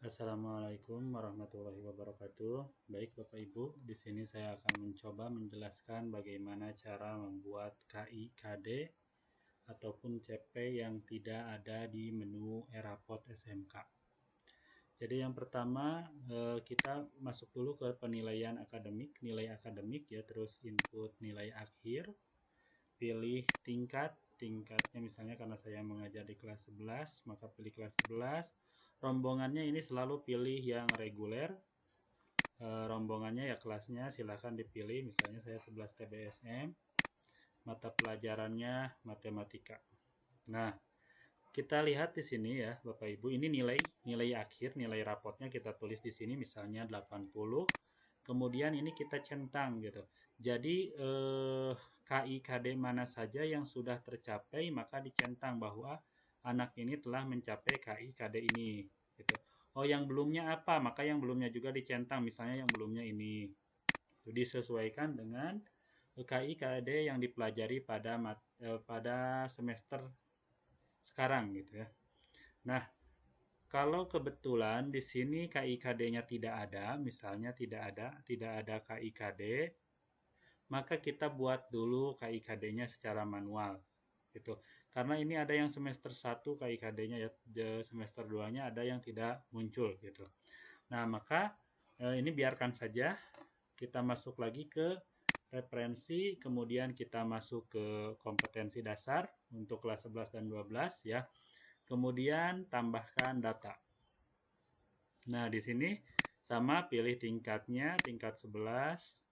Assalamualaikum warahmatullahi wabarakatuh. Baik Bapak Ibu, di sini saya akan mencoba menjelaskan bagaimana cara membuat KI/KD ataupun CP yang tidak ada di menu Erapot SMK. Jadi yang pertama kita masuk dulu ke penilaian akademik, nilai akademik ya, terus input nilai akhir, pilih tingkatnya misalnya karena saya mengajar di kelas 11 maka pilih kelas 11. Rombongannya ini selalu pilih yang reguler. Rombongannya ya kelasnya silahkan dipilih, misalnya saya 11 TBSM, mata pelajarannya matematika. Nah, kita lihat di sini ya Bapak Ibu, ini nilai akhir, nilai rapotnya kita tulis di sini misalnya 80. Kemudian ini kita centang gitu. Jadi KI/KD mana saja yang sudah tercapai maka dicentang bahwa anak ini telah mencapai KI/KD ini gitu. Oh, yang belumnya apa? Maka yang belumnya juga dicentang, misalnya yang belumnya ini. Itu disesuaikan dengan KI/KD yang dipelajari pada semester sekarang gitu ya. Nah, kalau kebetulan di sini KIKD-nya tidak ada, misalnya tidak ada KIKD, maka kita buat dulu KIKD-nya secara manual gitu. Karena ini ada yang semester 1 KIKD-nya ya, semester 2-nya ada yang tidak muncul gitu. Nah, maka ini biarkan saja. Kita masuk lagi ke referensi, kemudian kita masuk ke kompetensi dasar untuk kelas 11 dan 12 ya. Kemudian tambahkan data. Nah, di sini sama pilih tingkatnya, tingkat 11,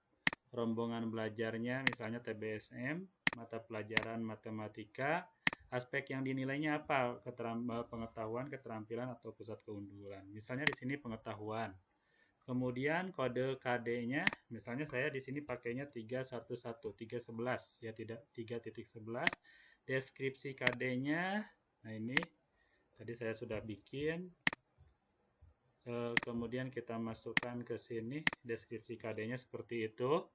rombongan belajarnya misalnya TBSM, mata pelajaran matematika, aspek yang dinilainya apa? Pengetahuan, keterampilan atau pusat keunggulan. Misalnya di sini pengetahuan. Kemudian kode KD-nya, misalnya saya di sini pakainya 311, 311 ya, tidak 3.11. Deskripsi KD-nya, nah ini tadi saya sudah bikin. Kemudian kita masukkan ke sini deskripsi KD-nya seperti itu.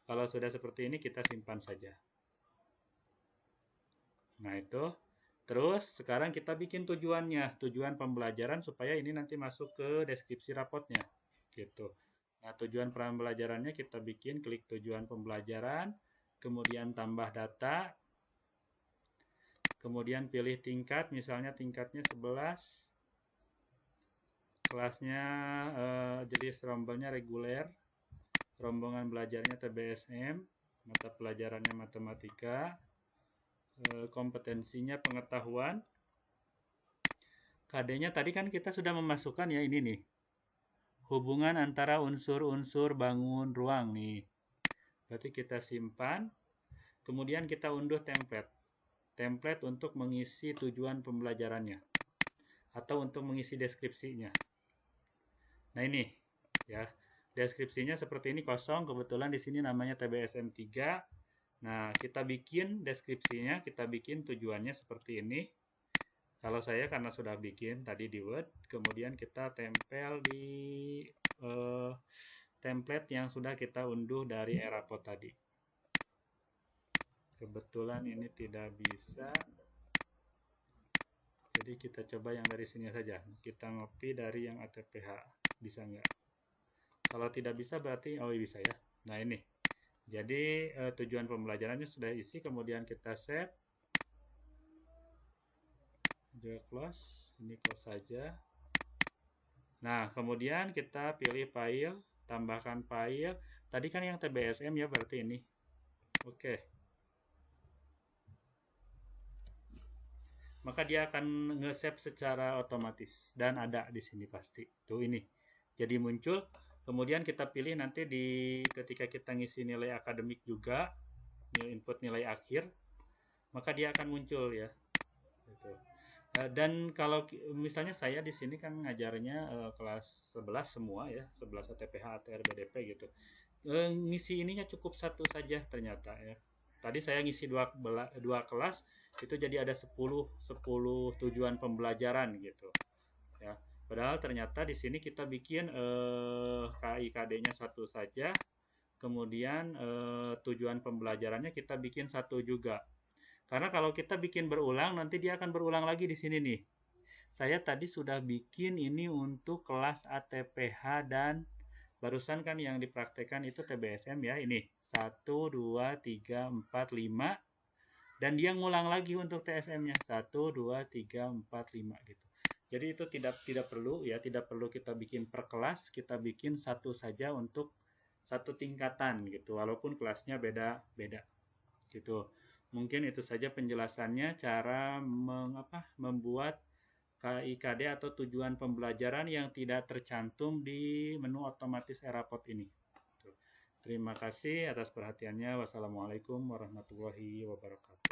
Kalau sudah seperti ini kita simpan saja. Nah, itu. Terus sekarang kita bikin tujuannya, tujuan pembelajaran supaya ini nanti masuk ke deskripsi rapotnya. Gitu. Nah, tujuan pembelajarannya kita bikin, klik tujuan pembelajaran, kemudian tambah data, kemudian pilih tingkat, misalnya tingkatnya 11, kelasnya jenis rombelnya reguler, rombongan belajarnya TBSM, mata pelajarannya matematika, kompetensinya pengetahuan. KD-nya tadi kan kita sudah memasukkan ya ini nih. Hubungan antara unsur-unsur bangun ruang nih. Berarti kita simpan. Kemudian kita unduh template. Template untuk mengisi tujuan pembelajarannya. Atau untuk mengisi deskripsinya. Nah ini ya. Deskripsinya seperti ini kosong. Kebetulan di sini namanya TBSM 3. Nah, kita bikin deskripsinya, kita bikin tujuannya seperti ini. Kalau saya karena sudah bikin tadi di Word, kemudian kita tempel di template yang sudah kita unduh dari Erapot tadi. Kebetulan ini tidak bisa, jadi kita coba yang dari sini saja. Kita ngopi dari yang ATPH, bisa nggak? Kalau tidak bisa berarti, oh bisa ya. Nah ini, jadi tujuan pembelajarannya sudah isi, kemudian kita save. Juga close, ini close saja. Nah, kemudian kita pilih file, tambahkan file. Tadi kan yang TBSM ya, berarti ini. Oke. Maka dia akan nge-save secara otomatis dan ada di sini pasti. Tuh ini. Jadi muncul. Kemudian kita pilih nanti ketika kita ngisi nilai akademik juga, input nilai akhir, maka dia akan muncul ya. Gitu. Dan kalau misalnya saya di sini kan ngajarnya kelas 11 semua ya, 11 ATPH, ATR, BDP gitu. Ngisi ininya cukup satu saja ternyata ya. Tadi saya ngisi dua kelas, itu jadi ada 10 tujuan pembelajaran gitu ya. Padahal ternyata di sini kita bikin KIKD-nya satu saja, kemudian tujuan pembelajarannya kita bikin satu juga. Karena kalau kita bikin berulang, nanti dia akan berulang lagi di sini nih. Saya tadi sudah bikin ini untuk kelas ATPH dan barusan kan yang dipraktekkan itu TBSM ya. Ini 1, 2, 3, 4, 5 dan dia ngulang lagi untuk TSM-nya 1, 2, 3, 4, 5 gitu. Jadi itu tidak perlu ya, tidak perlu kita bikin per kelas, kita bikin satu saja untuk satu tingkatan gitu, walaupun kelasnya beda-beda gitu. Mungkin itu saja penjelasannya cara membuat KIKD atau tujuan pembelajaran yang tidak tercantum di menu otomatis Erapod ini. Terima kasih atas perhatiannya. Wassalamualaikum warahmatullahi wabarakatuh.